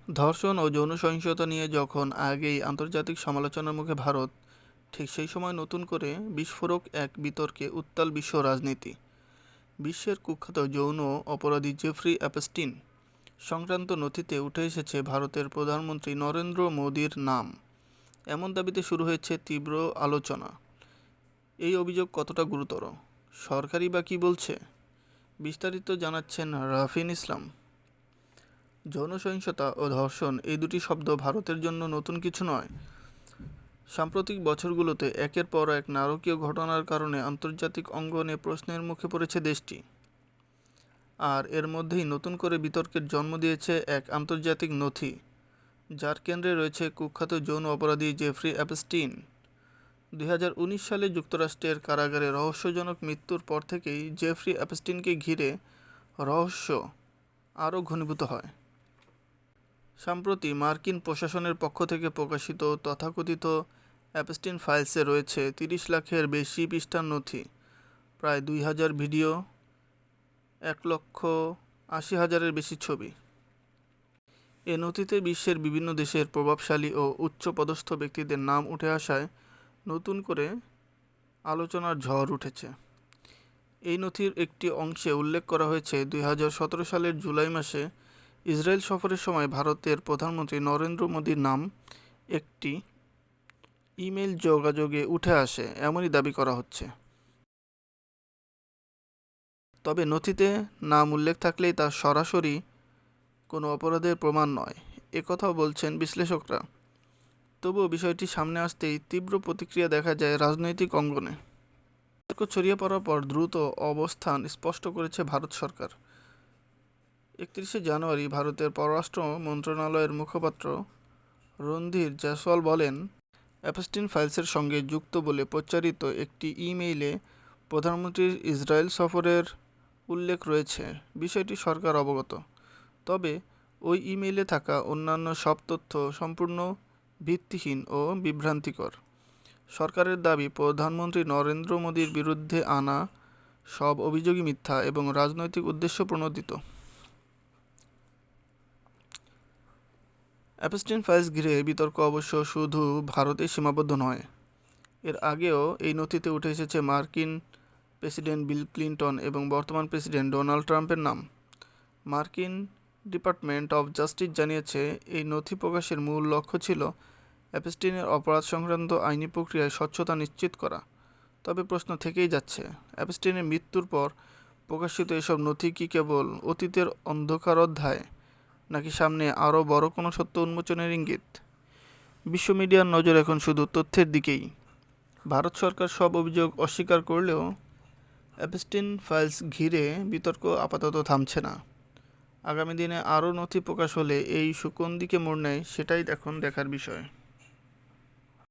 ধর্ষণ ও যৌন সহিংসতা নিয়ে যখন আগেই আন্তর্জাতিক সমালোচনার মুখে ভারত, ঠিক সেই সময় নতুন করে বিস্ফোরক এক বিতর্কে উত্তাল বিশ্ব রাজনীতি। বিশ্বের কুখ্যাত যৌন অপরাধী জেফ্রি অ্যাপস্টিন সংক্রান্ত নথিতে উঠে এসেছে ভারতের প্রধানমন্ত্রী নরেন্দ্র মোদীর নাম। এমন দাবিতে শুরু হয়েছে তীব্র আলোচনা। এই অভিযোগ কতটা গুরুতর, সরকারই বা কী বলছে, বিস্তারিত জানাচ্ছেন রাফিন ইসলাম। যৌন সহিংসতা ও ধর্ষণ এই দুটি শব্দ ভারতের জন্য নতুন কিছু নয়। সাম্প্রতিক বছরগুলোতে একের পর এক নারকীয় ঘটনার কারণে আন্তর্জাতিক অঙ্গনে প্রশ্নের মুখে পড়েছে দেশটি। আর এর মধ্যেই নতুন করে বিতর্কের জন্ম দিয়েছে এক আন্তর্জাতিক নথি, যার কেন্দ্রে রয়েছে কুখ্যাত যৌন অপরাধী জেফ্রি অ্যাপস্টিন। 2019 সালে যুক্তরাষ্ট্রের কারাগারে রহস্যজনক মৃত্যুর পর থেকেই জেফ্রি অ্যাপস্টিনকে ঘিরে রহস্য আরও ঘনীভূত হয়। সম্প্রতি মার্কিন প্রশাসনের পক্ষ থেকে প্রকাশিত তথাকথিত অ্যাপস্টিন ফাইলসে রয়েছে 30 লাখের বেশি পৃষ্ঠার নথি, প্রায় 2000 ভিডিও, 1,80,000-এর বেশি ছবি। এ নথিতে বিশ্বের বিভিন্ন দেশের প্রভাবশালী ও উচ্চপদস্থ ব্যক্তিদের নাম উঠে আসায় নতুন করে আলোচনার ঝড় উঠেছে। এই নথির একটি অংশে উল্লেখ করা হয়েছে 2017 সালের জুলাই মাসে ইসরায়েল সফরের সময় ভারতের প্রধানমন্ত্রী নরেন্দ্র মোদীর নাম একটি ইমেল যোগাযোগে উঠে আসে, এমনই দাবি করা হচ্ছে। তবে নথিতে নাম উল্লেখ থাকলেই তা সরাসরি কোনো অপরাধের প্রমাণ নয়, একথাও বলছেন বিশ্লেষকরা। তবুও বিষয়টি সামনে আসতেই তীব্র প্রতিক্রিয়া দেখা যায় রাজনৈতিক অঙ্গনে। বিতর্ক ছড়িয়ে পড়ার পর দ্রুত অবস্থান স্পষ্ট করেছে ভারত সরকার। 31 জানুয়ারি ভারতের পররাষ্ট্র মন্ত্রণালয়ের মুখপাত্র রণধীর জয়সওয়াল বলেন, অ্যাপস্টিন ফাইলসের সঙ্গে যুক্ত বলে প্রচারিত একটি ইমেইলে প্রধানমন্ত্রীর ইসরায়েল সফরের উল্লেখ রয়েছে। বিষয়টি সরকার অবগত। তবে ওই ইমেইলে থাকা অন্যান্য সব তথ্য সম্পূর্ণ ভিত্তিহীন ও বিভ্রান্তিকর। সরকারের দাবি, প্রধানমন্ত্রী নরেন্দ্র মোদীর বিরুদ্ধে আনা সব অভিযোগই মিথ্যা এবং রাজনৈতিক উদ্দেশ্য প্রণোদিত। অ্যাপস্টিন ফাইলস ঘিরে বিতর্ক অবশ্য শুধু ভারতে সীমাবদ্ধ নয়। এর আগেও এই নথিতে উঠে এসেছে মার্কিন প্রেসিডেন্ট বিল ক্লিন্টন এবং বর্তমান প্রেসিডেন্ট ডোনাল্ড ট্রাম্পের নাম। মার্কিন ডিপার্টমেন্ট অফ জাস্টিস জানিয়েছে, এই নথি প্রকাশের মূল লক্ষ্য ছিল অ্যাপস্টিনের অপরাধ সংক্রান্ত আইনি প্রক্রিয়ায় স্বচ্ছতা নিশ্চিত করা। তবে প্রশ্ন থেকেই যাচ্ছে, অ্যাপস্টিনের মৃত্যুর পর প্রকাশিত এসব নথি কি কেবল অতীতের অন্ধকার অধ্যায়, নাকি সামনে আরও বড় কোনো সত্য উন্মোচনের ইঙ্গিত? বিশ্ব মিডিয়ার নজর এখন শুধু তথ্যের দিকেই। ভারত সরকার সব অভিযোগ অস্বীকার করলেও অ্যাপস্টিন ফাইলস ঘিরে বিতর্ক আপাতত থামছে না। আগামী দিনে আরও নথি প্রকাশ হলে এই ইস্যু কোন দিকে মোড় নেয়, সেটাই এখন দেখার বিষয়।